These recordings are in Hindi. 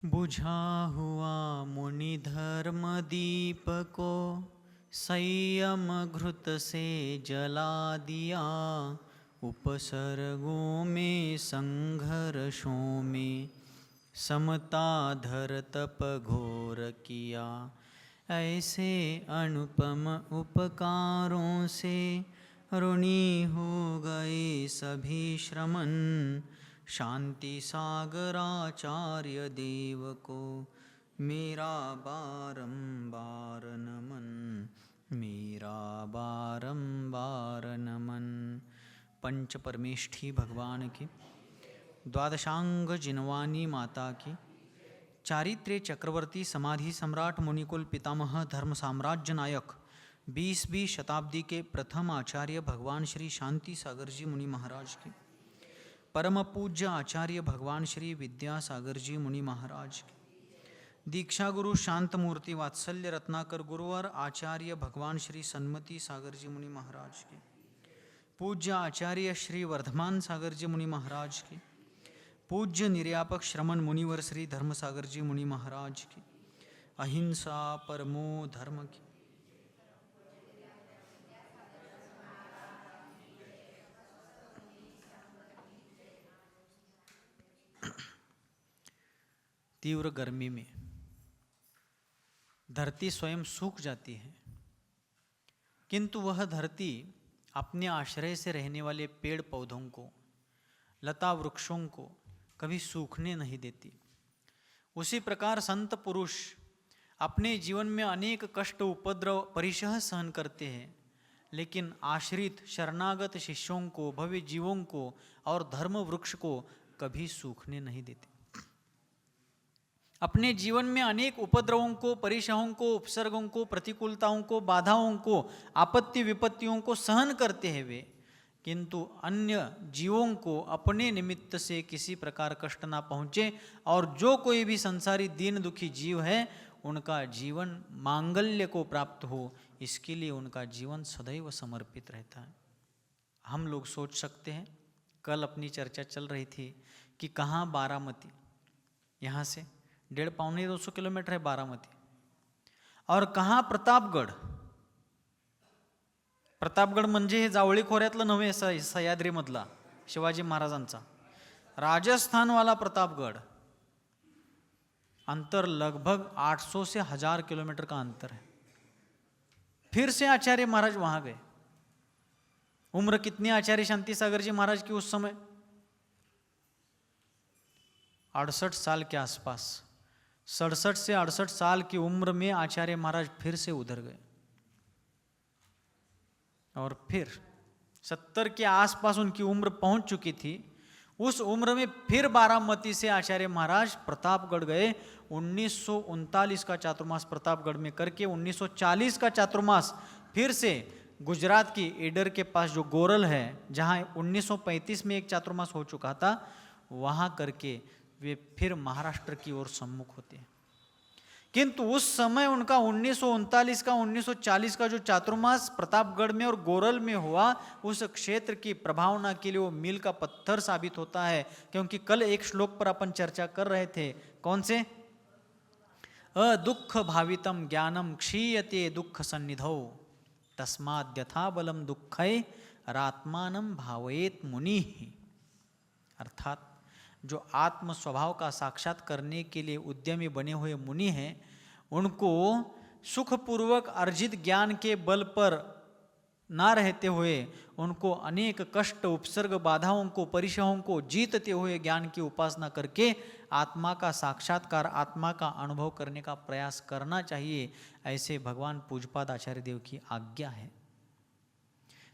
बुझा हुआ मुनि धर्म दीप को संयम घृत से जला दिया। उपसर्गों में संघर्षों में समता धर तप घोर किया। ऐसे अनुपम उपकारों से ऋणी हो गए सभी श्रमण। शांति सागराचार्य देव को मेरा बारंबार नमन, मेरा बारंबार नमन। पंच परमेष्ठी भगवान की, द्वादशांग जिनवानी माता की, चारित्र्य चक्रवर्ती समाधि सम्राट मुनिकुल पितामह धर्म साम्राज्य नायक 20वीं शताब्दी के प्रथम आचार्य भगवान श्री शांति सागर जी मुनि महाराज की, परम पूज्य आचार्य भगवान श्री विद्यासागर जी मुनि महाराज की, दीक्षा गुरु शांत मूर्ति वात्सल्य रत्नाकर गुरुवर आचार्य भगवान श्री सन्मति सागर जी मुनि महाराज की, पूज्य आचार्य श्री वर्धमान सागर जी मुनि महाराज की, पूज्य निर्यापक श्रमण मुनिवर श्री धर्म सागर जी मुनि महाराज की, अहिंसा परमो धर्म की, तीव्र गर्मी में धरती स्वयं सूख जाती है, किंतु वह धरती अपने आश्रय से रहने वाले पेड़ पौधों को, लता वृक्षों को कभी सूखने नहीं देती। उसी प्रकार संत पुरुष अपने जीवन में अनेक कष्ट उपद्रव परिशह सहन करते हैं, लेकिन आश्रित शरणागत शिष्यों को, भव्य जीवों को और धर्म वृक्ष को कभी सूखने नहीं देते। अपने जीवन में अनेक उपद्रवों को, परिशहों को, उपसर्गों को, प्रतिकूलताओं को, बाधाओं को, आपत्ति विपत्तियों को सहन करते हैं वे, किंतु अन्य जीवों को अपने निमित्त से किसी प्रकार कष्ट ना पहुँचे और जो कोई भी संसारी दीन दुखी जीव है उनका जीवन मांगल्य को प्राप्त हो, इसके लिए उनका जीवन सदैव समर्पित रहता है। हम लोग सोच सकते हैं, कल अपनी चर्चा चल रही थी कि कहाँ बारामती, यहाँ से 150-200 किलोमीटर है बारामती, और कहाँ प्रतापगड। प्रतापगड म्हणजे हे जावळी खोऱ्यातलं नव्हे, सह्याद्रीमधला शिवाजी महाराजांचा राजस्थानवाला प्रतापगड। अंतर लगभग 800 से 1000 किलोमीटर का अंतर है। फिर से आचार्य महाराज वहां गए। उम्र कितनी आचार्य शांति सागर जी महाराज की उस समय? 68 साल के आसपास, 67 से 68 साल की उम्र में आचार्य महाराज फिर से उधर गए और फिर 70 के आसपास उनकी उम्र पहुंच चुकी थी। उस उम्र में फिर बारामती से आचार्य महाराज प्रतापगढ़ गए। 1939 का चातुर्मास प्रतापगढ़ में करके 1940 का चातुर्मास फिर से गुजरात की ईडर के पास जो गोरल है, जहां 1935 में एक चातुर्मास हो चुका था, वहां करके वे फिर महाराष्ट्र की ओर सम्मुख होते हैं। किंतु उस समय उनका 1939 का 1940 का जो चातुर्मास प्रतापगढ़ में और गोरल में हुआ, उस क्षेत्र की प्रभावना के लिए वो मील का पत्थर साबित होता है। क्योंकि कल एक श्लोक पर अपन चर्चा कर रहे थे, कौन से? अदुःख भावितम ज्ञानम क्षीयते दुःख सन्निधौ तस्माद् यथा बलम दुःखै रात्मानं भावयेत मुनिः। अर्थात जो आत्म स्वभाव का साक्षात करने के लिए उद्यमी बने हुए मुनि हैं, उनको सुखपूर्वक अर्जित ज्ञान के बल पर ना रहते हुए उनको अनेक कष्ट, उपसर्ग, बाधाओं को, परिशहों को जीतते हुए ज्ञान की उपासना करके आत्मा का साक्षात्कार, आत्मा का अनुभव करने का प्रयास करना चाहिए। ऐसे भगवान पूज्यपाद आचार्य देव की आज्ञा है।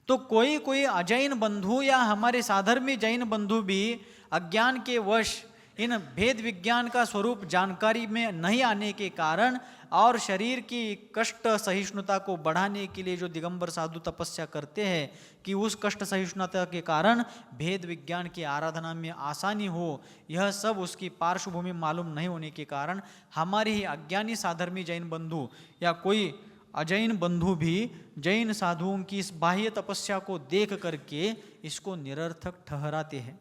तो कोई कोई अजैन बंधु या हमारे साधर्मी जैन बंधु भी अज्ञान के वश इन भेद विज्ञान का स्वरूप जानकारी में नहीं आने के कारण और शरीर की कष्ट सहिष्णुता को बढ़ाने के लिए जो दिगंबर साधु तपस्या करते हैं कि उस कष्ट सहिष्णुता के कारण भेद विज्ञान की आराधना में आसानी हो, यह सब उसकी पार्श्वभूमि मालूम नहीं होने के कारण हमारे ही अज्ञानी साधर्मी जैन बंधु या कोई अजैन बंधु भी जैन साधुओं की इस बाह्य तपस्या को देख करके इसको निरर्थक ठहराते हैं।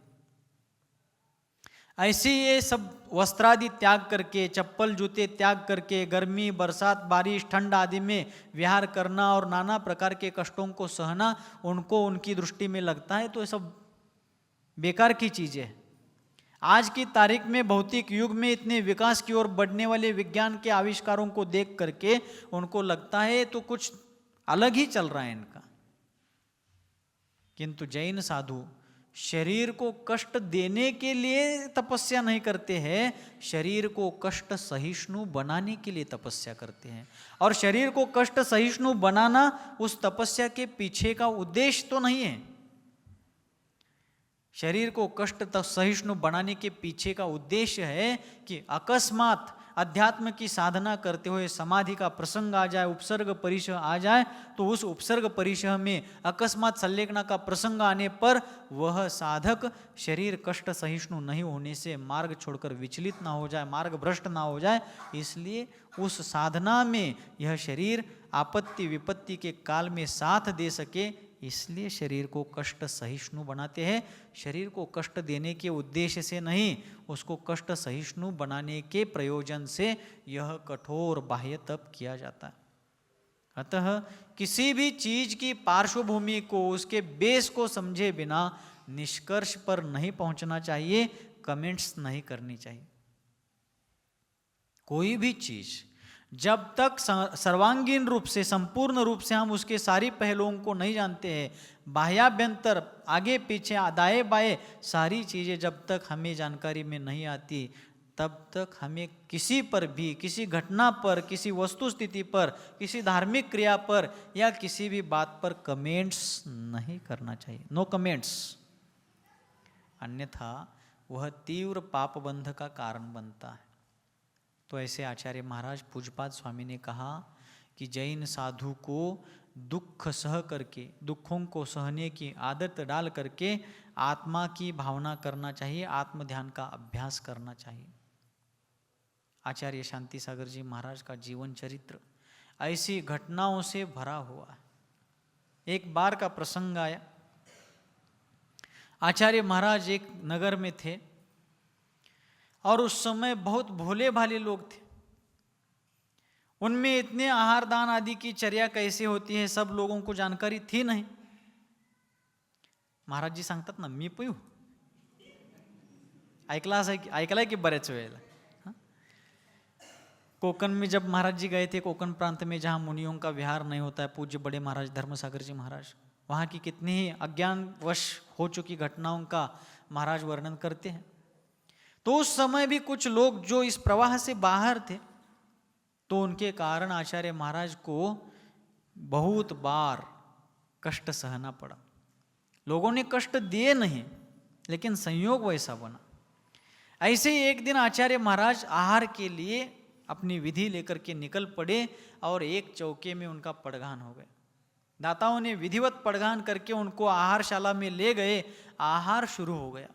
ऐसे ये सब वस्त्रादि त्याग करके, चप्पल जूते त्याग करके, गर्मी बरसात बारिश ठंड आदि में विहार करना और नाना प्रकार के कष्टों को सहना उनको उनकी दृष्टि में लगता है तो ये सब बेकार की चीज़ है। आज की तारीख में भौतिक युग में इतने विकास की ओर बढ़ने वाले विज्ञान के आविष्कारों को देख करके उनको लगता है तो कुछ अलग ही चल रहा है इनका। किंतु जैन साधु शरीर को कष्ट देने के लिए तपस्या नहीं करते हैं, शरीर को कष्ट सहिष्णु बनाने के लिए तपस्या करते हैं। और शरीर को कष्ट सहिष्णु बनाना उस तपस्या के पीछे का उद्देश्य तो नहीं है। शरीर को कष्ट सहिष्णु बनाने के पीछे का उद्देश्य है कि अकस्मात अध्यात्म की साधना करते हुए समाधि का प्रसंग आ जाए, उपसर्ग परिशह आ जाए, तो उस उपसर्ग परिशह में अकस्मात संलेखना का प्रसंग आने पर वह साधक शरीर कष्ट सहिष्णु नहीं होने से मार्ग छोड़कर विचलित ना हो जाए, मार्ग भ्रष्ट ना हो जाए। इसलिए उस साधना में यह शरीर आपत्ति विपत्ति के काल में साथ दे सके, इसलिए शरीर को कष्ट सहिष्णु बनाते हैं। शरीर को कष्ट देने के उद्देश्य से नहीं, उसको कष्ट सहिष्णु बनाने के प्रयोजन से यह कठोर बाह्य तप किया जाता है। अतः किसी भी चीज की पार्श्वभूमि को, उसके बेस को समझे बिना निष्कर्ष पर नहीं पहुंचना चाहिए, कमेंट्स नहीं करनी चाहिए। कोई भी चीज जब तक सर्वांगीण रूप से, संपूर्ण रूप से हम उसके सारी पहलुओं को नहीं जानते हैं, बाह्याभ्यंतर आगे पीछे दाएं बाएं सारी चीज़ें जब तक हमें जानकारी में नहीं आती, तब तक हमें किसी पर भी, किसी घटना पर, किसी वस्तु स्थिति पर, किसी धार्मिक क्रिया पर या किसी भी बात पर कमेंट्स नहीं करना चाहिए। नो कमेंट्स, अन्यथा वह तीव्र पाप बंध का कारण बनता है। तो ऐसे आचार्य महाराज पूज्यपाद स्वामी ने कहा कि जैन साधु को दुख सह करके, दुखों को सहने की आदत डाल करके आत्मा की भावना करना चाहिए, आत्म ध्यान का अभ्यास करना चाहिए। आचार्य शांति सागर जी महाराज का जीवन चरित्र ऐसी घटनाओं से भरा हुआ है। एक बार का प्रसंग आया, आचार्य महाराज एक नगर में थे और उस समय बहुत भोले भाले लोग थे। उनमें इतने आहार दान आदि की चर्या कैसे होती है सब लोगों को जानकारी थी नहीं। महाराज जी सांगतात ना, मी पिऊ ऐकलाय की बऱ्याच वेळेला। कोकण में जब महाराज जी गए थे, कोकण प्रांत में जहाँ मुनियों का विहार नहीं होता है, पूज्य बड़े महाराज धर्मसागर जी महाराज, वहाँ की कितनी ही अज्ञानवश हो चुकी घटनाओं का महाराज वर्णन करते हैं। तो उस समय भी कुछ लोग जो इस प्रवाह से बाहर थे, तो उनके कारण आचार्य महाराज को बहुत बार कष्ट सहना पड़ा। लोगों ने कष्ट दिए नहीं, लेकिन संयोग वैसा बना। ऐसे ही एक दिन आचार्य महाराज आहार के लिए अपनी विधि लेकर के निकल पड़े और एक चौके में उनका पड़गान हो गए। दाताओं ने विधिवत पड़गान करके उनको आहारशाला में ले गए। आहार शुरू हो गया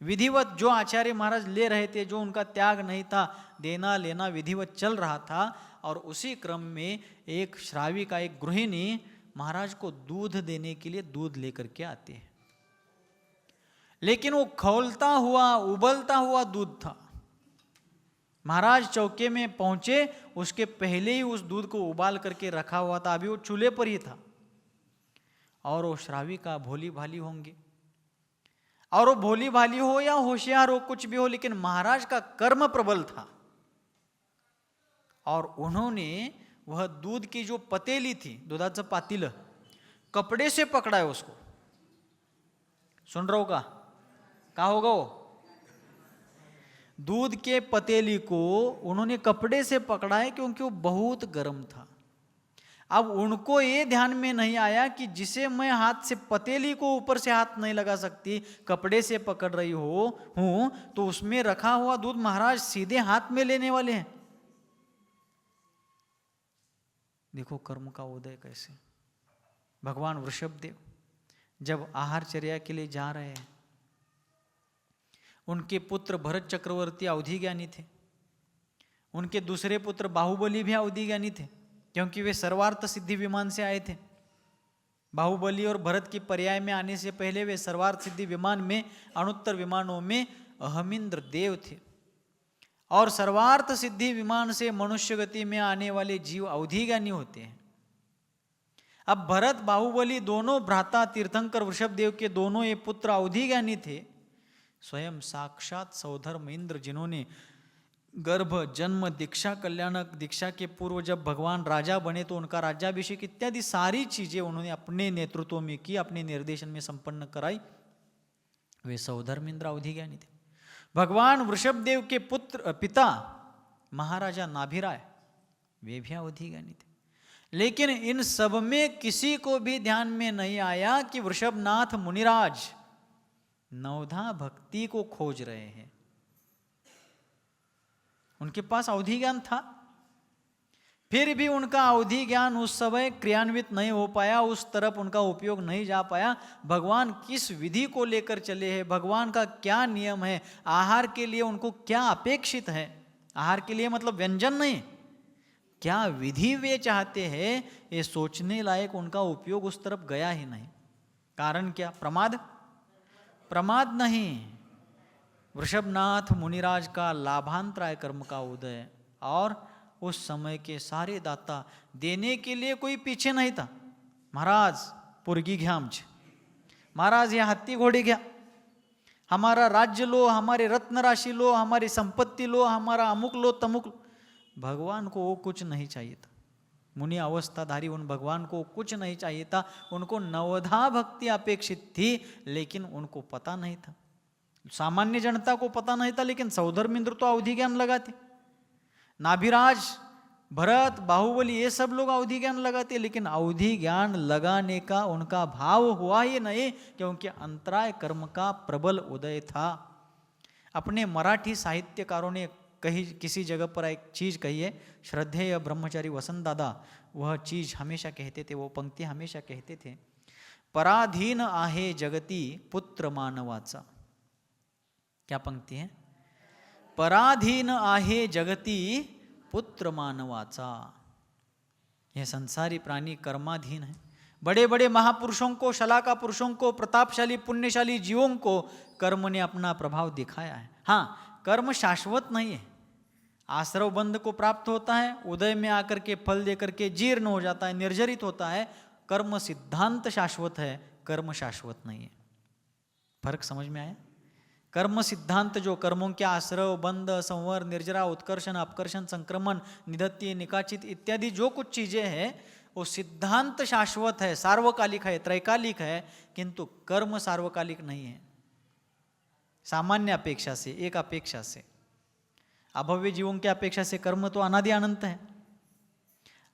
विधिवत। जो आचार्य महाराज ले रहे थे, जो उनका त्याग नहीं था, देना लेना विधिवत चल रहा था। और उसी क्रम में एक श्राविका, एक गृहिणी महाराज को दूध देने के लिए दूध लेकर के आती है, लेकिन वो खौलता हुआ, उबलता हुआ दूध था। महाराज चौके में पहुंचे, उसके पहले ही उस दूध को उबाल करके रखा हुआ था, अभी वो चूल्हे पर ही था। और वो श्राविका भोली भाली होंगी, और वो भोली भाली हो या होशियार हो, कुछ भी हो, लेकिन महाराज का कर्म प्रबल था। और उन्होंने वह दूध की जो पतेली थी, दुधाचं पातील, कपड़े से पकड़ा है उसको। सुन रहे हो का होगा वो? दूध के पतेली को उन्होंने कपड़े से पकड़ा है, क्योंकि वो बहुत गर्म था। अब उनको ये ध्यान में नहीं आया कि जिसे मैं हाथ से, पतेली को ऊपर से हाथ नहीं लगा सकती, कपड़े से पकड़ रही हूं, तो उसमें रखा हुआ दूध महाराज सीधे हाथ में लेने वाले हैं। देखो कर्म का उदय कैसे। भगवान वृषभदेव जब आहारचर्या के लिए जा रहे हैं, उनके पुत्र भरत चक्रवर्ती अवधि ज्ञानी थे, उनके दूसरे पुत्र बाहुबली भी अवधि ज्ञानी थे, क्योंकि वे सर्वार्थ सिद्धि विमान से आए थे। बाहुबली और भरत की पर्याय में आने से पहले वे सर्वार्थ सिद्धि विमान में, अणुत्तर विमानों में अहमिंद्र देव थे और सर्वार्थ सिद्धि विमान से मनुष्य गति में आने वाले जीव अवधिज्ञानी होते हैं। अब भरत बाहुबली दोनों भ्राता तीर्थंकर वृषभदेव के दोनों ये पुत्र अवधिज्ञानी थे। स्वयं साक्षात सौधर्म इंद्र जिन्होंने गर्भ जन्म दीक्षा कल्याणक दीक्षा के पूर्व जब भगवान राजा बने तो उनका राज्याभिषेक इत्यादि सारी चीजें उन्होंने अपने नेतृत्व में की, अपने निर्देशन में संपन्न कराई, वे सौधर्म इंद्र अवधिज्ञानी थे। भगवान वृषभदेव के पुत्र पिता महाराजा नाभिराय वे भी अवधिज्ञानी थे। लेकिन इन सब में किसी को भी ध्यान में नहीं आया कि वृषभनाथ मुनिराज नवधा भक्ति को खोज रहे हैं। उनके पास अवधि ज्ञान था, फिर भी उनका अवधि ज्ञान उस समय क्रियान्वित नहीं हो पाया, उस तरफ उनका उपयोग नहीं जा पाया। भगवान किस विधि को लेकर चले हैं, भगवान का क्या नियम है, आहार के लिए उनको क्या अपेक्षित है, आहार के लिए मतलब व्यंजन नहीं, क्या विधि वे चाहते हैं, ये सोचने लायक उनका उपयोग उस तरफ गया ही नहीं। कारण क्या? प्रमाद नहीं। वृषभनाथ मुनिराज का लाभांतराय कर्म का उदय और उस समय के सारे दाता देने के लिए कोई पीछे नहीं था। महाराज पुरगी घ्या आमचे, महाराज ये हत्ती घोड़ी घ्या, हमारा राज्य लो, हमारे रत्न राशि लो, हमारी संपत्ति लो, हमारा अमुक लो तमुक लो। भगवान को वो कुछ नहीं चाहिए था। मुनि अवस्थाधारी उन भगवान को कुछ नहीं चाहिए था। उनको नवधा भक्ति अपेक्षित थी, लेकिन उनको पता नहीं था, सामान्य जनता को पता नहीं था। लेकिन सौधर्म इंद्र तो अवधि ज्ञान लगाते, नाभिराज भरत बाहुबली ये सब लोग अवधि ज्ञान लगाते, लेकिन अवधि ज्ञान लगाने का उनका भाव हुआ ही नहीं, क्योंकि अंतराय कर्म का प्रबल उदय था। अपने मराठी साहित्यकारों ने कही किसी जगह पर एक चीज कही है, श्रद्धेय ब्रह्मचारी वसंत दादा वह चीज हमेशा कहते थे, वो पंक्ति हमेशा कहते थे, पराधीन आहे जगती पुत्र मानवाचा। क्या पंक्ति है? पराधीन आहे जगती पुत्र मानवाचा। यह संसारी प्राणी कर्माधीन है। बड़े बड़े महापुरुषों को, शलाका पुरुषों को, प्रतापशाली पुण्यशाली जीवों को कर्म ने अपना प्रभाव दिखाया है। हाँ, कर्म शाश्वत नहीं है। आश्रव बंध को प्राप्त होता है, उदय में आकर के फल देकर के जीर्ण हो जाता है, निर्जरित होता है। कर्म सिद्धांत शाश्वत है, कर्म शाश्वत नहीं है। फर्क समझ में आया? कर्म सिद्धांत जो कर्मों के आश्रव बंध संवर निर्जरा उत्कर्षण अपकर्षण संक्रमण निधत्य निकाचित इत्यादि जो कुछ चीजें हैं वो सिद्धांत शाश्वत है, सार्वकालिक है, त्रैकालिक है, किंतु कर्म सार्वकालिक नहीं है। सामान्य अपेक्षा से, एक अपेक्षा से, अभव्य जीवों की अपेक्षा से कर्म तो अनादि अनंत है।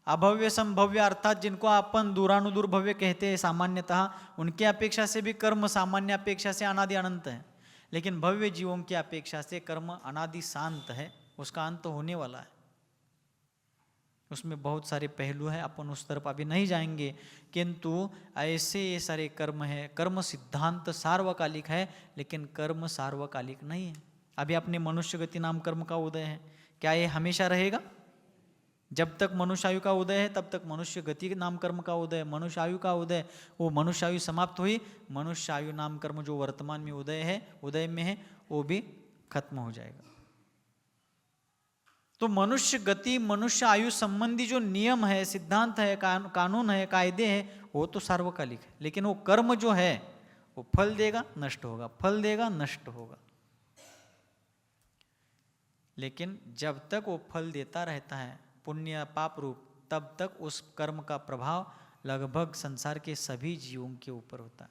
अभव्य संभव्य अर्थात जिनको अपन दूरानुदूर भव्य कहते हैं सामान्यतः, उनकी अपेक्षा से भी कर्म सामान्य अपेक्षा से अनादि अनंत है। लेकिन भव्य जीवों की अपेक्षा से कर्म अनादि शांत है, उसका अंत होने वाला है। उसमें बहुत सारे पहलू हैं, अपन उस तरफ अभी नहीं जाएंगे, किंतु ऐसे ये सारे कर्म है। कर्म सिद्धांत सार्वकालिक है, लेकिन कर्म सार्वकालिक नहीं है। अभी अपने मनुष्य गति नाम कर्म का उदय है, क्या ये हमेशा रहेगा? जब तक मनुष्य आयु का उदय है तब तक मनुष्य गति नाम कर्म का उदय, मनुष्य आयु का उदय, वो मनुष्य आयु समाप्त हुई, मनुष्य आयु नाम कर्म जो वर्तमान में उदय में है वो भी खत्म हो जाएगा। तो मनुष्य गति मनुष्य आयु संबंधी जो नियम है, सिद्धांत है, कानून है, कायदे हैं, वो तो सार्वकालिक है। लेकिन वो कर्म जो है वो फल देगा नष्ट होगा, फल देगा नष्ट होगा। लेकिन जब तक वो फल देता रहता है पुण्य पाप रूप, तब तक उस कर्म का प्रभाव लगभग संसार के सभी जीवों के ऊपर होता है।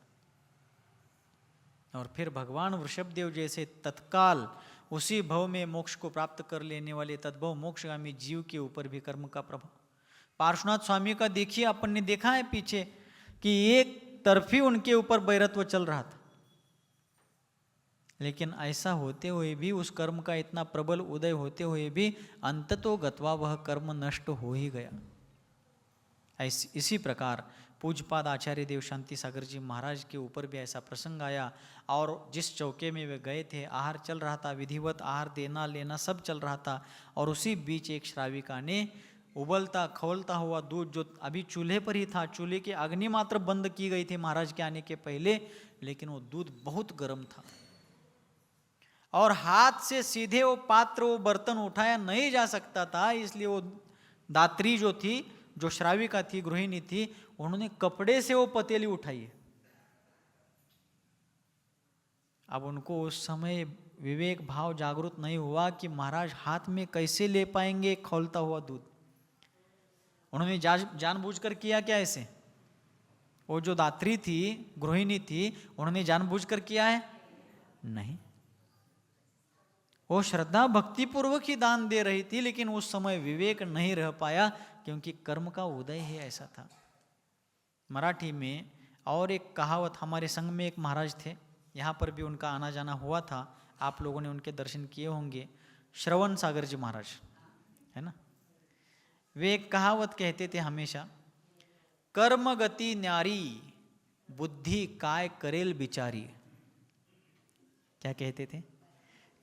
और फिर भगवान वृषभदेव जैसे तत्काल उसी भव में मोक्ष को प्राप्त कर लेने वाले तद्भव मोक्षगामी जीव के ऊपर भी कर्म का प्रभाव। पार्श्वनाथ स्वामी का देखिए, अपन ने देखा है पीछे कि एक तरफी उनके ऊपर वैरत्व चल रहा था, लेकिन ऐसा होते हुए भी, उस कर्म का इतना प्रबल उदय होते हुए भी अंततो गत्वा वह कर्म नष्ट हो ही गया। इसी प्रकार पूज्यपाद आचार्य देव शांति सागर जी महाराज के ऊपर भी ऐसा प्रसंग आया, और जिस चौके में वे गए थे, आहार चल रहा था, विधिवत आहार देना लेना सब चल रहा था, और उसी बीच एक श्राविका ने उबलता खौलता हुआ दूध, जो अभी चूल्हे पर ही था, चूल्हे की अग्नि मात्र बंद की गई थी महाराज के आने के पहले, लेकिन वो दूध बहुत गर्म था, और हाथ से सीधे वो पात्र वो बर्तन उठाया नहीं जा सकता था, इसलिए वो दात्री जो थी, जो श्राविका थी, गृहिणी थी, उन्होंने कपड़े से वो पतीली उठाई है। अब उनको उस समय विवेक भाव जागृत नहीं हुआ कि महाराज हाथ में कैसे ले पाएंगे खौलता हुआ दूध। उन्होंने जानबूझकर किया क्या ऐसे? वो जो दात्री थी, गृहिणी थी, उन्होंने जानबूझकर किया है? नहीं। वो श्रद्धा भक्ति पूर्वक ही दान दे रही थी, लेकिन उस समय विवेक नहीं रह पाया क्योंकि कर्म का उदय ही ऐसा था। मराठी में और एक कहावत, हमारे संघ में एक महाराज थे, यहाँ पर भी उनका आना जाना हुआ था, आप लोगों ने उनके दर्शन किए होंगे, श्रवण सागर जी महाराज, है ना। वे एक कहावत कहते थे हमेशा, कर्म गति न्यारी बुद्धि काय करेल बिचारी। क्या कहते थे?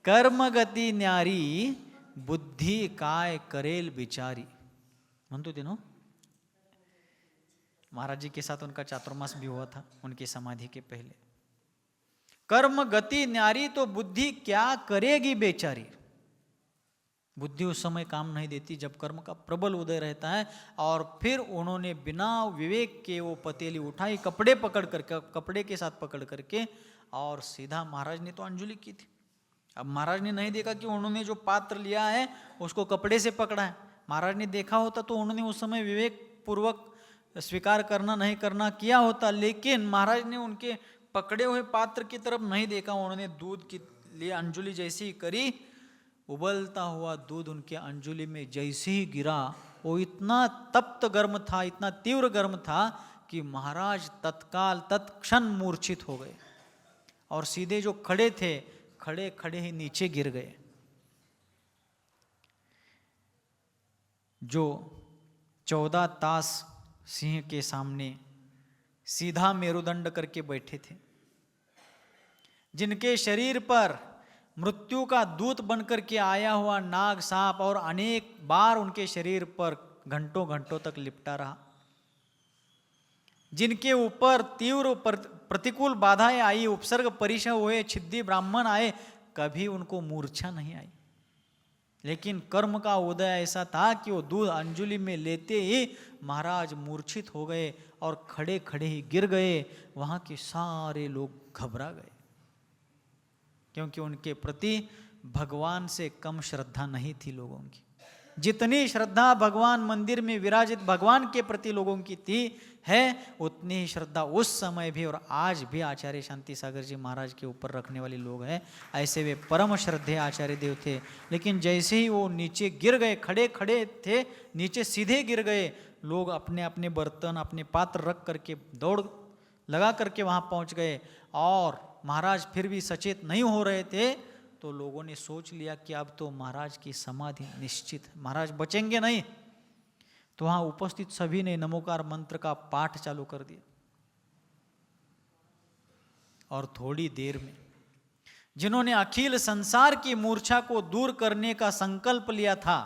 कर्म गति न्यारी बुद्धि काय करेल बिचारी। म्हणतो थे नो, महाराज जी के साथ उनका चातुर्मास भी हुआ था उनकी समाधि के पहले। कर्म गति न्यारी तो बुद्धि क्या करेगी बेचारी। बुद्धि उस समय काम नहीं देती जब कर्म का प्रबल उदय रहता है। और फिर उन्होंने बिना विवेक के वो पतीली उठाई, कपड़े पकड़ करके, कपड़े के साथ पकड़ करके, और सीधा महाराज ने तो अंजलि की थी। अब महाराज ने नहीं देखा कि उन्होंने जो पात्र लिया है उसको कपड़े से पकड़ा है। महाराज ने देखा होता तो उन्होंने उस समय विवेक पूर्वक स्वीकार करना नहीं करना किया होता, लेकिन महाराज ने उनके पकड़े हुए पात्र की तरफ नहीं देखा। उन्होंने दूध के लिए अंजलि जैसी ही करी, उबलता हुआ दूध उनके अंजलि में जैसे ही गिरा, वो इतना तप्त गर्म था, इतना तीव्र गर्म था कि महाराज तत्काल तत्क्षण मूर्छित हो गए और सीधे जो खड़े थे, खड़े खड़े ही नीचे गिर गए। जो 14 तास सिंह के सामने सीधा मेरुदंड करके बैठे थे, जिनके शरीर पर मृत्यु का दूत बनकर के आया हुआ नाग सांप और अनेक बार उनके शरीर पर घंटों घंटों तक लिपटा रहा, जिनके ऊपर तीव्र प्रतिकूल बाधाएं आई, उपसर्ग परिचय हुए, छिद्दी ब्राह्मण आए, कभी उनको मूर्छा नहीं आई। लेकिन कर्म का उदय ऐसा था कि वो दूध अंजलि में लेते ही महाराज मूर्छित हो गए और खड़े खड़े ही गिर गए। वहां के सारे लोग घबरा गए, क्योंकि उनके प्रति भगवान से कम श्रद्धा नहीं थी लोगों की। जितनी श्रद्धा भगवान मंदिर में विराजित भगवान के प्रति लोगों की थी है, उतनी ही श्रद्धा उस समय भी और आज भी आचार्य शांति सागर जी महाराज के ऊपर रखने वाले लोग हैं। ऐसे वे परम श्रद्धेय आचार्य देव थे। लेकिन जैसे ही वो नीचे गिर गए, खड़े खड़े थे, नीचे सीधे गिर गए, लोग अपने अपने बर्तन, अपने पात्र रख करके दौड़ लगा करके वहाँ पहुँच गए। और महाराज फिर भी सचेत नहीं हो रहे थे, तो लोगों ने सोच लिया कि अब तो महाराज की समाधि निश्चित है, महाराज बचेंगे नहीं। तो वहां उपस्थित सभी ने नमोकार मंत्र का पाठ चालू कर दिया। और थोड़ी देर में जिन्होंने अखिल संसार की मूर्छा को दूर करने का संकल्प लिया था,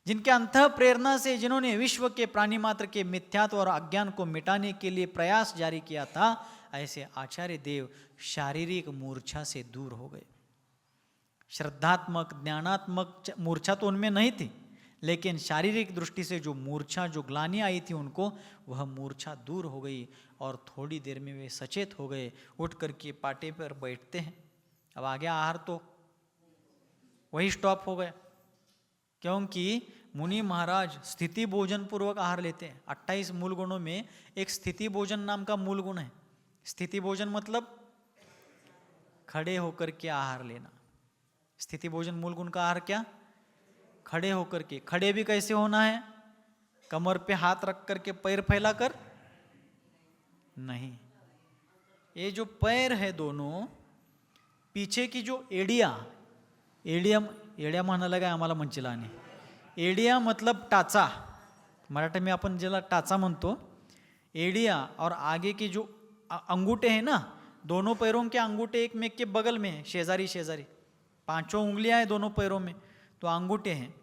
जिनके अंतः प्रेरणा से जिन्होंने विश्व के प्राणी मात्र के मिथ्यात्व और अज्ञान को मिटाने के लिए प्रयास जारी किया था, ऐसे आचार्य देव शारीरिक मूर्छा से दूर हो गए। श्रद्धात्मक ज्ञानात्मक मूर्छा तो उनमें नहीं थी, लेकिन शारीरिक दृष्टि से जो मूर्छा, जो ग्लानि आई थी उनको, वह मूर्छा दूर हो गई। और थोड़ी देर में वे सचेत हो गए, उठ करके पाटे पर बैठते हैं। अब आगे आहार तो वही स्टॉप हो गया, क्योंकि मुनि महाराज स्थिति भोजन पूर्वक आहार लेते हैं। 28 मूल गुणों में एक स्थिति भोजन नाम का मूल गुण है। स्थिति भोजन मतलब खड़े होकर के आहार लेना। स्थिति भोजन मूल गुण का आहार क्या? खड़े होकर के। खड़े भी कैसे होना है? कमर पे हाथ रख करके पैर फैलाकर नहीं, ये जो पैर है दोनों, पीछे की जो एडिया, एडिया म्हणायला लगा आम्हाला मंचिलाने, एडिया मतलब टाचा, मराठी में अपन ज्याला टाचा म्हणतो, एडिया और आगे की जो अंगूठे हैं ना, दोनों पैरों के अंगूठे एक में के बगल में है, शेजारी शेजारी, 5 उंगलियां हैं दोनों पैरों में, तो अंगूठे हैं।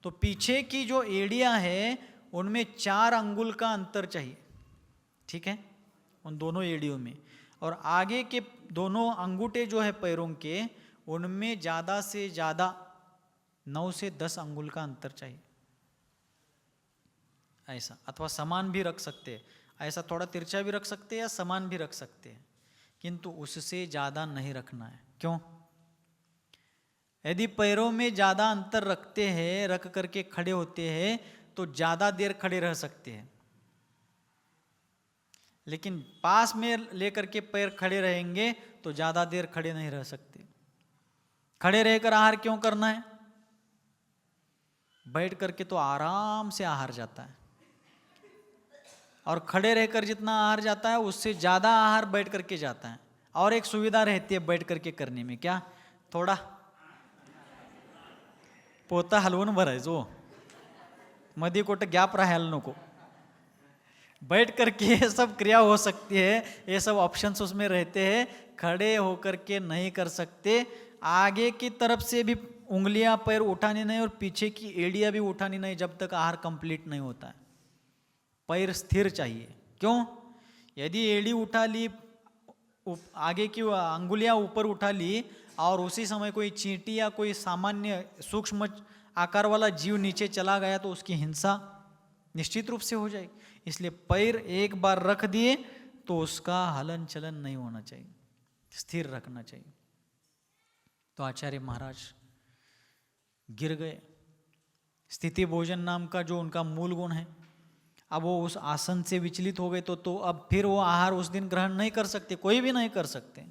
तो पीछे की जो एड़ियां है उनमें 4 अंगुल का अंतर चाहिए, ठीक है, उन दोनों एड़ियों में। और आगे के दोनों अंगूठे जो है पैरों के, उनमें ज़्यादा से ज़्यादा 9 से 10 अंगुल का अंतर चाहिए, ऐसा। अथवा समान भी रख सकते हैं, ऐसा थोड़ा तिरछा भी रख सकते हैं या समान भी रख सकते हैं, किंतु उससे ज़्यादा नहीं रखना है। क्यों? यदि पैरों में ज़्यादा अंतर रखते हैं, रख करके खड़े होते हैं, तो ज़्यादा देर खड़े रह सकते हैं, लेकिन पास में लेकर के पैर खड़े रहेंगे तो ज़्यादा देर खड़े नहीं रह सकते। खड़े रहकर आहार क्यों करना है? बैठ करके तो आराम से आहार जाता है, और खड़े रहकर जितना आहार जाता है उससे ज़्यादा आहार बैठ करके जाता है। और एक सुविधा रहती है बैठ करके करने में, क्या? थोड़ा पोता हलवून भरायचो, मध्ये कुठं गॅप राहायला नको। बैठ करके ये सब क्रिया हो सकती है, ये सब ऑप्शंस उसमें रहते हैं। खड़े होकर के नहीं कर सकते। आगे की तरफ से भी उंगलियां पैर उठानी नहीं और पीछे की एड़ियां भी उठानी नहीं जब तक आहार कंप्लीट नहीं होता है। पैर स्थिर चाहिए। क्यों? यदि एड़ी उठा ली, आगे की अंगुलियां ऊपर उठा ली और उसी समय कोई चींटी या कोई सामान्य सूक्ष्म आकार वाला जीव नीचे चला गया तो उसकी हिंसा निश्चित रूप से हो जाएगी। इसलिए पैर एक बार रख दिए तो उसका हलन चलन नहीं होना चाहिए, स्थिर रखना चाहिए। तो आचार्य महाराज गिर गए। स्थिति भोजन नाम का जो उनका मूल गुण है, अब वो उस आसन से विचलित हो गए तो अब फिर वो आहार उस दिन ग्रहण नहीं कर सकते, कोई भी नहीं कर सकते।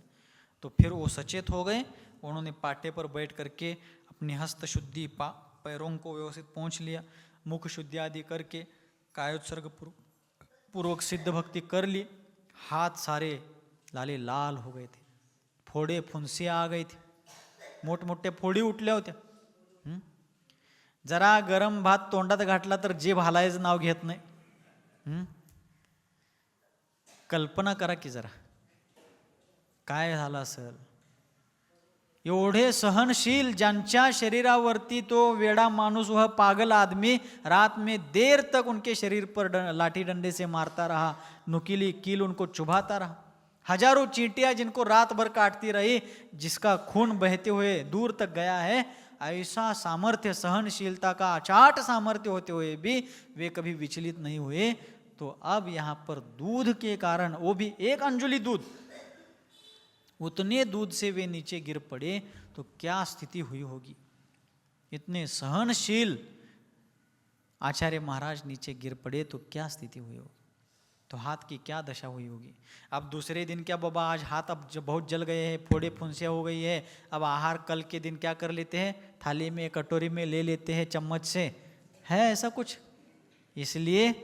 तो फिर वो सचेत हो गए। उन्होंने पाटे पर बैठ करके अपनी हस्त शुद्धि, पैरों को व्यवस्थित पोंछ लिया, मुख शुद्धि आदि करके कायोत्सर्ग पूर्वक सिद्ध भक्ति कर ली। हाथ सारे लाले लाल हो गए थे, फोड़े फुंसे आ गए थे, मोठमोठ्या फोडी उठल्या होत्या। जरा गरम भात तोंडात घातला तर जीभ हालायचं नाव घेत नाही। कल्पना करा की जरा काय झालं असेल। एवढे सहनशील, ज्यांच्या शरीरावरती तो वेड़ा मानुस, वह पागल आदमी रात में देर तक उनके शरीर पर लाठी डंडे से मारता रहा, नुकीली कील उनको चुभाता रहा। हजारों चींटियां जिनको रात भर काटती रही, जिसका खून बहते हुए दूर तक गया है। ऐसा सामर्थ्य, सहनशीलता का अचाट सामर्थ्य होते हुए भी वे कभी विचलित नहीं हुए। तो अब यहाँ पर दूध के कारण, वो भी एक अंजुली दूध, उतने दूध से वे नीचे गिर पड़े तो क्या स्थिति हुई होगी। इतने सहनशील आचार्य महाराज नीचे गिर पड़े तो क्या स्थिति हुई होगी, तो हाथ की क्या दशा हुई होगी। अब दूसरे दिन क्या बाबा, आज हाथ अब बहुत जल गए हैं, फोड़े फुंसियाँ हो गई है, अब आहार कल के दिन क्या कर लेते हैं, थाली में कटोरी में ले लेते हैं चम्मच से, है ऐसा कुछ। इसलिए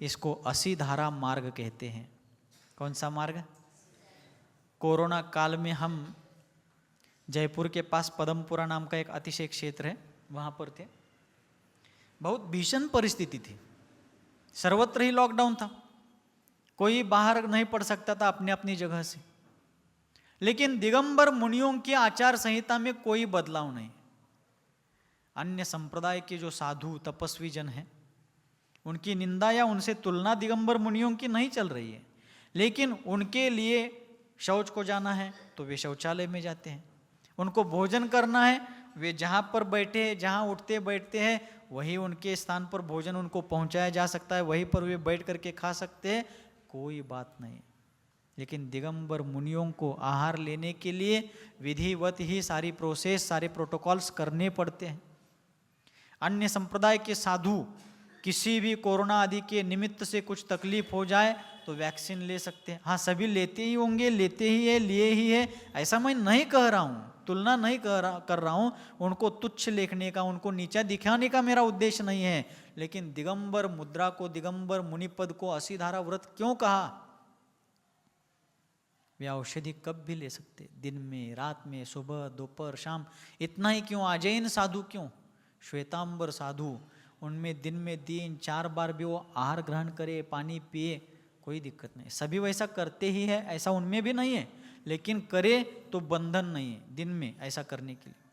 इसको असीधारा मार्ग कहते हैं। कौन सा मार्ग? कोरोना काल में हम जयपुर के पास पदमपुरा नाम का एक अतिशय क्षेत्र है, वहाँ पर थे। बहुत भीषण परिस्थिति थी, सर्वत्र ही लॉकडाउन था, कोई बाहर नहीं पड़ सकता था अपने अपनी जगह से। लेकिन दिगंबर मुनियों की आचार संहिता में कोई बदलाव नहीं। अन्य संप्रदाय के जो साधु तपस्वी जन हैं, उनकी निंदा या उनसे तुलना दिगंबर मुनियों की नहीं चल रही है। लेकिन उनके लिए शौच को जाना है तो वे शौचालय में जाते हैं, उनको भोजन करना है, वे जहाँ पर बैठे, जहाँ उठते बैठते हैं वही उनके स्थान पर भोजन उनको पहुँचाया जा सकता है, वहीं पर वे बैठ करके खा सकते हैं, कोई बात नहीं। लेकिन दिगंबर मुनियों को आहार लेने के लिए विधिवत ही सारी प्रोसेस, सारे प्रोटोकॉल्स करने पड़ते हैं। अन्य संप्रदाय के साधु किसी भी कोरोना आदि के निमित्त से कुछ तकलीफ हो जाए तो वैक्सीन ले सकते हैं। हाँ, सभी लेते ही होंगे, लेते ही है, लिए ही है, ऐसा मैं नहीं कह रहा हूँ, तुलना नहीं कर रहा हूँ। उनको तुच्छ लेखने का, उनको नीचा दिखाने का मेरा उद्देश्य नहीं है। लेकिन दिगंबर मुद्रा को, दिगंबर मुनिपद को असीधारा व्रत क्यों कहा? वे औषधि कब भी ले सकते, दिन में, रात में, सुबह, दोपहर, शाम। इतना ही क्यों, अजैन साधु क्यों, श्वेतांबर साधु, उनमें दिन में 3-4 बार भी वो आहार ग्रहण करे, पानी पिए, कोई दिक्कत नहीं। सभी वैसा करते ही है, ऐसा उनमें भी नहीं है, लेकिन करे तो बंधन नहीं है दिन में ऐसा करने के लिए।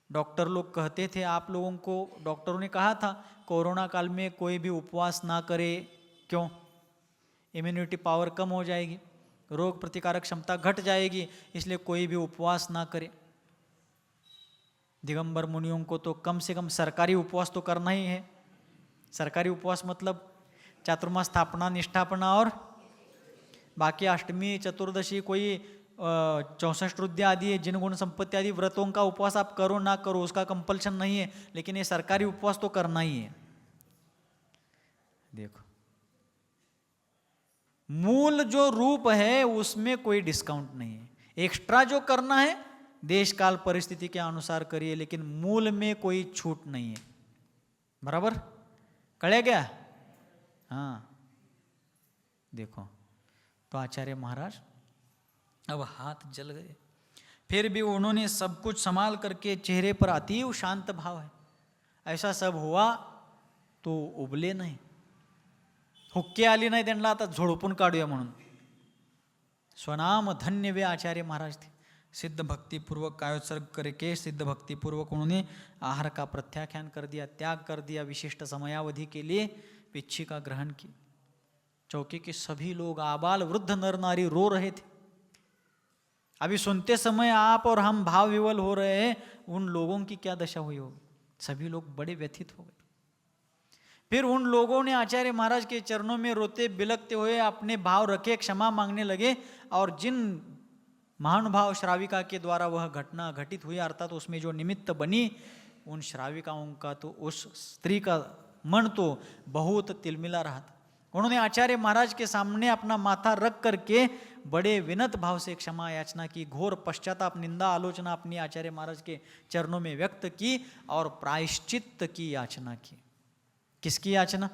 डॉक्टर लोग कहते थे, आप लोगों को डॉक्टरों ने कहा था कोरोना काल में कोई भी उपवास ना करे। क्यों? इम्यूनिटी पावर कम हो जाएगी, रोग प्रतिकारक क्षमता घट जाएगी, इसलिए कोई भी उपवास ना करे। दिगंबर मुनियों को तो कम से कम सरकारी उपवास तो करना ही है। सरकारी उपवास मतलब चातुर्मास स्थापना, निष्ठापना और बाकी अष्टमी, चतुर्दशी, कोई 64 रुद्र आदि जिन गुण संपत्ति आदि व्रतों का उपवास आप करो ना करो उसका कंपल्शन नहीं है, लेकिन ये सरकारी उपवास तो करना ही है। देखो मूल जो रूप है उसमें कोई डिस्काउंट नहीं है। एक्स्ट्रा जो करना है देश काल परिस्थिति के अनुसार करिए, लेकिन मूल में कोई छूट नहीं है। बराबर कड़े क्या? हाँ देखो तो आचार्य महाराज अब हाथ जल गए, फिर भी उन्होंने सब कुछ संभाल करके, चेहरे पर अतीव शांत भाव है। ऐसा सब हुआ तो उबले नाही, हुक्के आली नाही त्यांना आता झोडपून काढूया म्हणून। स्वनाम धन्य वे आचार्य महाराज थे। सिद्ध भक्तिपूर्वक कायोत्सर्ग करके सिद्ध भक्तिपूर्वक उन्होंने आहार का प्रत्याख्यान कर दिया, त्याग कर दिया। विशिष्ट समयावधि के लिए पिच्छी का ग्रहण की। चौकी के सभी लोग आबाल वृद्ध नर नारी रो रहे थे। अभी सुनते समय आप और हम भाव विवल हो रहे हैं, उन लोगों की क्या दशा हुई होगी। सभी लोग बड़े व्यथित हो गए। फिर उन लोगों ने आचार्य महाराज के चरणों में रोते बिलखते हुए अपने भाव रखे, क्षमा मांगने लगे। और जिन महानुभाव श्राविका के द्वारा वह घटना घटित हुई, अर्थात उसमें जो निमित्त बनी, उन श्राविकाओं का तो, उस स्त्री का मन तो बहुत तिलमिला रहा था। उन्होंने आचार्य महाराज के सामने अपना माथा रख करके बड़े विनत भाव से क्षमा याचना की, घोर पश्चाताप, निंदा, आलोचना अपनी आचार्य महाराज के चरणों में व्यक्त की और प्रायश्चित्त की याचना की। किसकी याचना?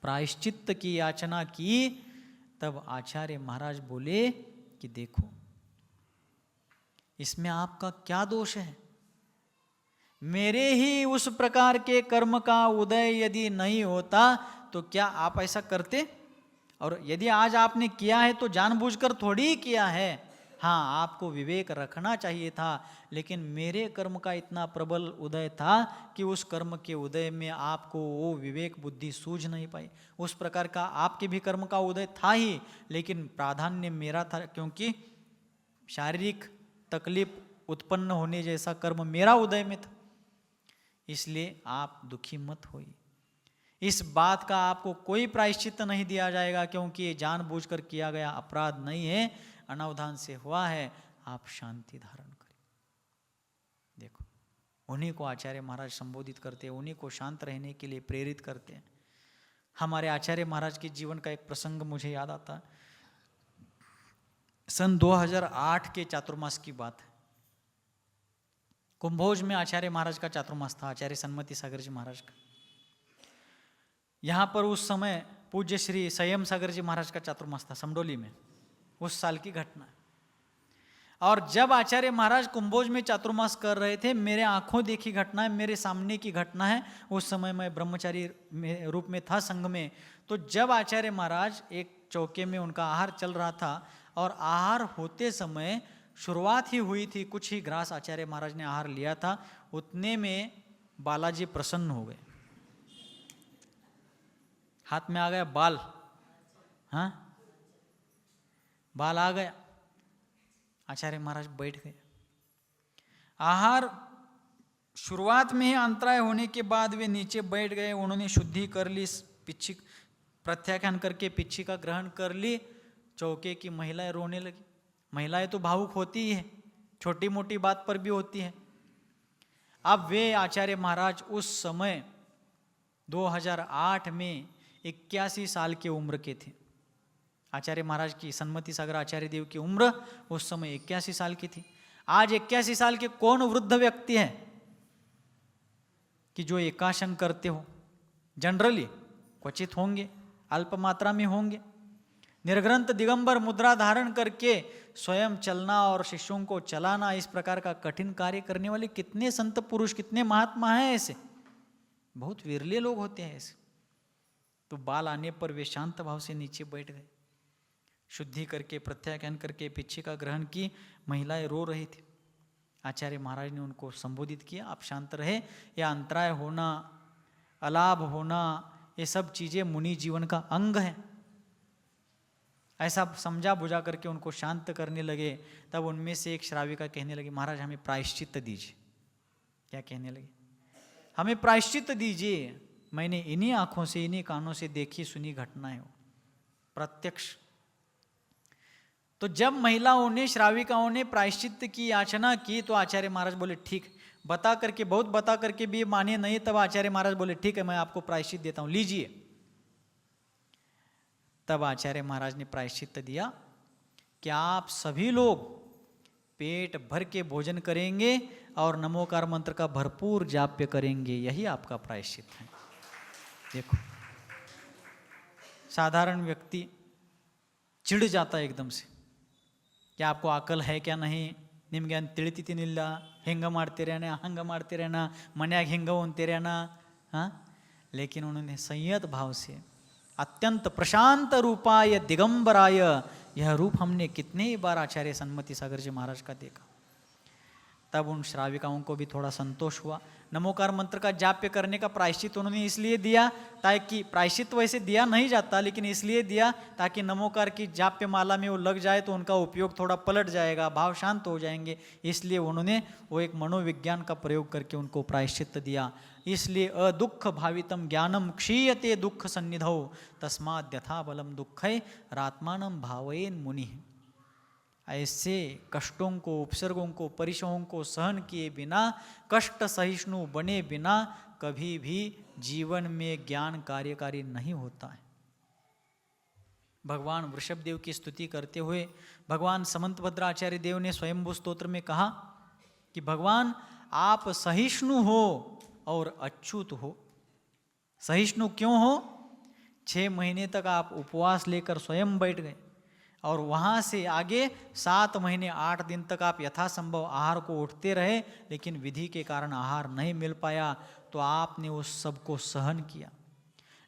प्रायश्चित्त की याचना की। तब आचार्य महाराज बोले कि देखो इसमें आपका क्या दोष है? मेरे ही उस प्रकार के कर्म का उदय यदि नहीं होता तो क्या आप ऐसा करते? और यदि आज आपने किया है तो जानबूझकर थोड़ी ही किया है। हाँ, आपको विवेक रखना चाहिए था, लेकिन मेरे कर्म का इतना प्रबल उदय था कि उस कर्म के उदय में आपको वो विवेक बुद्धि सूझ नहीं पाई। उस प्रकार का आपके भी कर्म का उदय था ही, लेकिन प्राधान्य मेरा था, क्योंकि शारीरिक तकलीफ उत्पन्न होने जैसा कर्म मेरा उदय में था। इसलिए आप दुखी मत होइए। इस बात का आपको कोई प्रायश्चित नहीं दिया जाएगा, क्योंकि ये जानबूझकर किया गया अपराध नहीं है, अनावधान से हुआ है। आप शांति धारण करें। देखो उन्हीं को आचार्य महाराज संबोधित करते हैं, उन्हीं को शांत रहने के लिए प्रेरित करते हैं। हमारे आचार्य महाराज के जीवन का एक प्रसंग मुझे याद आता है। सन 2008 के चातुर्मास की बात है। कुंभोज में आचार्य महाराज का चातुर्मास था, आचार्य सन्मति सागर जी महाराज का। यहाँ पर उस समय पूज्य श्री संयम सागर जी महाराज का चातुर्मास था समडोली में, उस साल की घटना है। और जब आचार्य महाराज कुंभोज में चातुर्मास कर रहे थे, मेरे आंखों देखी घटना है, मेरे सामने की घटना है। उस समय मैं ब्रह्मचारी रूप में था संघ में। तो जब आचार्य महाराज एक चौके में उनका आहार चल रहा था, और आहार होते समय शुरुआत ही हुई थी, कुछ ही ग्रास आचार्य महाराज ने आहार लिया था, उतने में बालाजी प्रसन्न हो गए। हाथ में आ गया बाल, हाँ बाल आ गया। आचार्य महाराज बैठ गए। आहार शुरुआत में ही अंतराय होने के बाद वे नीचे बैठ गए। उन्होंने शुद्धि कर ली, पिच्छी प्रत्याख्यान करके पिच्छी का ग्रहण कर ली। चौके की महिलाएं रोने लगी। महिलाएं तो भावुक होती ही है, छोटी मोटी बात पर भी होती है। अब वे आचार्य महाराज उस समय 2008 में 81 साल की उम्र के थे। आचार्य महाराज की, सन्मति सागर आचार्य देव की उम्र उस समय 81 साल की थी। आज 81 साल के कौन वृद्ध व्यक्ति है कि जो एकासन करते हो? जनरली क्वचित होंगे, अल्प मात्रा में होंगे। निर्ग्रंथ दिगंबर मुद्रा धारण करके स्वयं चलना और शिष्यों को चलाना, इस प्रकार का कठिन कार्य करने वाले कितने संत पुरुष, कितने महात्मा हैं ऐसे? बहुत विरले लोग होते हैं ऐसे। तो बाल आने पर वे शांत भाव से नीचे बैठ गए। शुद्धि करके प्रत्याख्यान करके पिच्छी का ग्रहण की। महिलाएं रो रही थी। आचार्य महाराज ने उनको संबोधित किया, आप शांत रहे। यह अंतराय होना, अलाभ होना, ये सब चीजें मुनि जीवन का अंग है। ऐसा समझा बुझा करके उनको शांत करने लगे। तब उनमें से एक श्राविका कहने लगी, महाराज हमें प्रायश्चित्त दीजिए। क्या कहने लगे, हमें प्रायश्चित दीजिए। मैंने इन्हीं आंखों से, इन्हीं कानों से देखी सुनी घटनाएं हो, प्रत्यक्ष। तो जब महिलाओं ने, श्राविकाओं ने प्रायश्चित की याचना की तो आचार्य महाराज बोले ठीक, बता करके, बहुत बता करके भी माने नहीं, तब आचार्य महाराज बोले ठीक है, मैं आपको प्रायश्चित देता हूं, लीजिए। तब आचार्य महाराज ने प्रायश्चित दिया कि आप सभी लोग पेट भर के भोजन करेंगे और नमोकार मंत्र का भरपूर जाप्य करेंगे, यही आपका प्रायश्चित है। देखो, साधारण व्यक्ति चिढ़ जाता है एकदम से, क्या आपको अकल है क्या नहीं, ನಿಮಗೆ ಅಂತ ತಿಳಿತಿನಿಲ್ಲ, ಹೆಂಗ ಮಾಡ್ತೀರೇನ, ಹಂಗ ಮಾಡ್ತೀರೇನ, ಮನ್ಯಾಗ ಹಿಂಗ ಹೊಂತೀರೇನ, हाँ। लेकिन उन्होंने संयत भाव से अत्यंत प्रशांत रूपाय दिगंबराय, यह रूप हमने कितने ही बार आचार्य सन्मति सागर जी महाराज का देखा। तब उन श्राविकाओं को भी थोड़ा संतोष हुआ। नमोकार मंत्र का जाप्य करने का प्रायश्चित उन्होंने इसलिए दिया ताकि, प्रायश्चित वैसे दिया नहीं जाता लेकिन इसलिए दिया ताकि नमोकार की जाप्य माला में वो लग जाए तो उनका उपयोग थोड़ा पलट जाएगा, भाव शांत हो जाएंगे, इसलिए उन्होंने वो एक मनोविज्ञान का प्रयोग करके उनको प्रायश्चित दिया। इसलिए अदुख भावितम ज्ञानम क्षीयते दुख सन्निधौ तस्माद् यथा बलम दुःखै रात्मानं भावयेन मुनि। ऐसे कष्टों को, उपसर्गों को, परिश्रमों को सहन किए बिना, कष्ट सहिष्णु बने बिना कभी भी जीवन में ज्ञान कार्यकारी नहीं होता है। भगवान वृषभ देव की स्तुति करते हुए भगवान समंतभद्र आचार्य देव ने स्वयंभू स्तोत्र में कहा कि भगवान आप सहिष्णु हो और अच्युत हो। सहिष्णु क्यों हो? 6 महीने तक आप उपवास लेकर स्वयं बैठ गए और वहाँ से आगे 7 महीने 8 दिन तक आप यथासंभव आहार को उठते रहे, लेकिन विधि के कारण आहार नहीं मिल पाया तो आपने उस सब को सहन किया।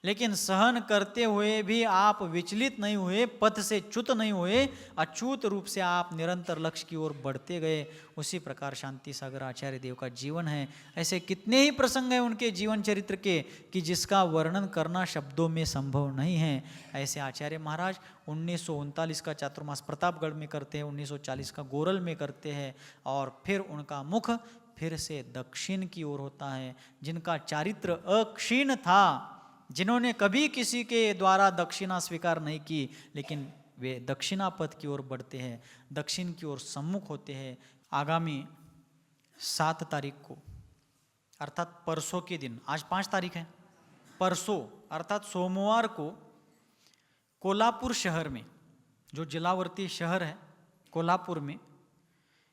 लेकिन सहन करते हुए भी आप विचलित नहीं हुए, पथ से च्युत नहीं हुए, अच्युत रूप से आप निरंतर लक्ष्य की ओर बढ़ते गए। उसी प्रकार शांति सागर आचार्य देव का जीवन है। ऐसे कितने ही प्रसंग हैं उनके जीवन चरित्र के कि जिसका वर्णन करना शब्दों में संभव नहीं है। ऐसे आचार्य महाराज 1939 का चातुर्मास प्रतापगढ़ में करते हैं, 1940 का गोरल में करते हैं और फिर उनका मुख फिर से दक्षिण की ओर होता है। जिनका चारित्र अक्षीण था, जिन्होंने कभी किसी के द्वारा दक्षिणा स्वीकार नहीं की, लेकिन वे दक्षिणा पथ की ओर बढ़ते हैं, दक्षिण की ओर सम्मुख होते हैं। आगामी 7 तारीख को अर्थात परसों के दिन, आज 5 तारीख है, परसों अर्थात सोमवार को कोल्हापुर शहर में, जो जिलावर्ती शहर है कोल्हापुर में,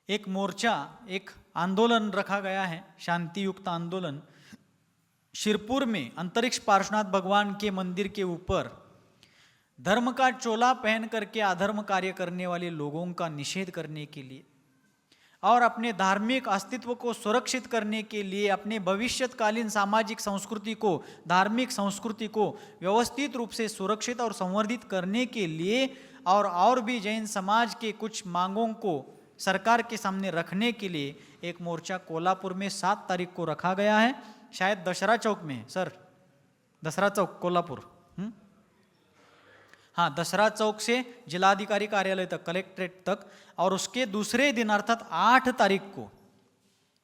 एक मोर्चा, एक आंदोलन रखा गया है, शांति युक्त आंदोलन। शिरपुर में अंतरिक्ष पार्श्वनाथ भगवान के मंदिर के ऊपर धर्म का चोला पहन करके अधर्म कार्य करने वाले लोगों का निषेध करने के लिए और अपने धार्मिक अस्तित्व को सुरक्षित करने के लिए, अपने भविष्यकालीन सामाजिक संस्कृति को, धार्मिक संस्कृति को व्यवस्थित रूप से सुरक्षित और संवर्धित करने के लिए और भी जैन समाज के कुछ मांगों को सरकार के सामने रखने के लिए एक मोर्चा कोल्हापुर में 7 तारीख को रखा गया है। शायद दशहरा चौक में है सर, दशहरा चौक कोल्हापुर। हाँ, दशहरा चौक से जिलाधिकारी कार्यालय तक, कलेक्ट्रेट तक, और उसके दूसरे दिन अर्थात 8 तारीख को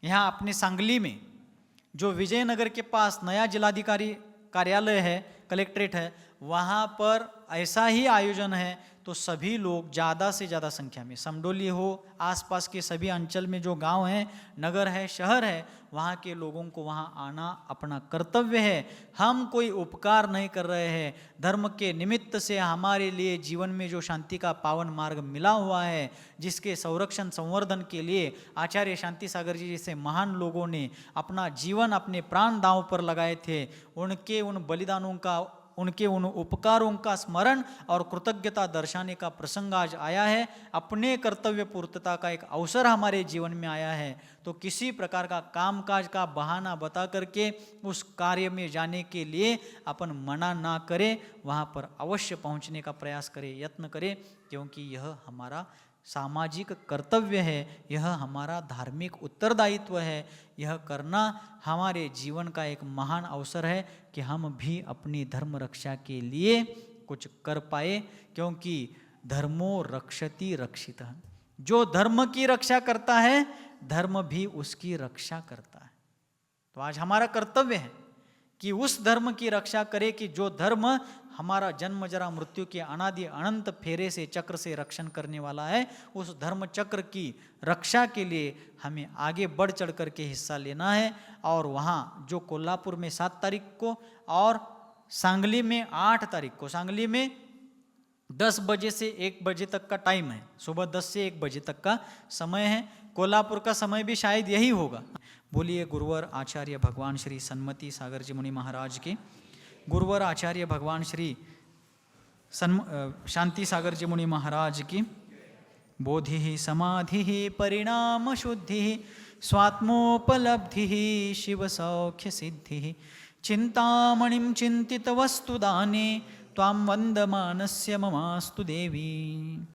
यहाँ अपने सांगली में जो विजयनगर के पास नया जिलाधिकारी कार्यालय है, कलेक्ट्रेट है, वहाँ पर ऐसा ही आयोजन है। तो सभी लोग ज़्यादा से ज़्यादा संख्या में, समडोली हो, आसपास के सभी अंचल में जो गांव हैं, नगर है, शहर है, वहाँ के लोगों को वहाँ आना अपना कर्तव्य है। हम कोई उपकार नहीं कर रहे हैं, धर्म के निमित्त से हमारे लिए जीवन में जो शांति का पावन मार्ग मिला हुआ है, जिसके संरक्षण संवर्धन के लिए आचार्य शांति सागर जी जैसे महान लोगों ने अपना जीवन, अपने प्राण दांव पर लगाए थे, उनके उन बलिदानों का, उनके उन उपकारों का स्मरण और कृतज्ञता दर्शाने का प्रसंग आज आया है। अपने कर्तव्य पूर्तता का एक अवसर हमारे जीवन में आया है, तो किसी प्रकार का कामकाज का बहाना बता करके उस कार्य में जाने के लिए अपन मना ना करें, वहाँ पर अवश्य पहुँचने का प्रयास करें, यत्न करें, क्योंकि यह हमारा सामाजिक कर्तव्य है, यह हमारा धार्मिक उत्तरदायित्व है। यह करना हमारे जीवन का एक महान अवसर है कि हम भी अपनी धर्म रक्षा के लिए कुछ कर पाए, क्योंकि धर्मो रक्षति रक्षितः। जो धर्म की रक्षा करता है, धर्म भी उसकी रक्षा करता है। तो आज हमारा कर्तव्य है कि उस धर्म की रक्षा करें कि जो धर्म हमारा जन्म जरा मृत्यु के अनादि अनंत फेरे से चक्र से रक्षण करने वाला है, उस धर्म चक्र की रक्षा के लिए हमें आगे बढ़ चढ़ करके हिस्सा लेना है। और वहाँ जो कोल्हापुर में 7 तारीख को और सांगली में 8 तारीख को, सांगली में 10 बजे से 1 बजे तक का टाइम है, सुबह 10 से 1 बजे तक का समय है। कोल्हापुर का समय भी शायद यही होगा। बोलिए गुरुवर आचार्य भगवान श्री सन्मति सागर जी मुनि महाराज के, गुरुवर आचार्य भगवान श्री शांति सागर जी मुनि महाराज की। बोधि समाधि परिणाम शुद्धि स्वात्मोपलब्धि शिव सौख्य सिद्धि चिंतामणिं चिंतित वस्तुदाने त्वां वंदमानस्य ममास्तु देवी।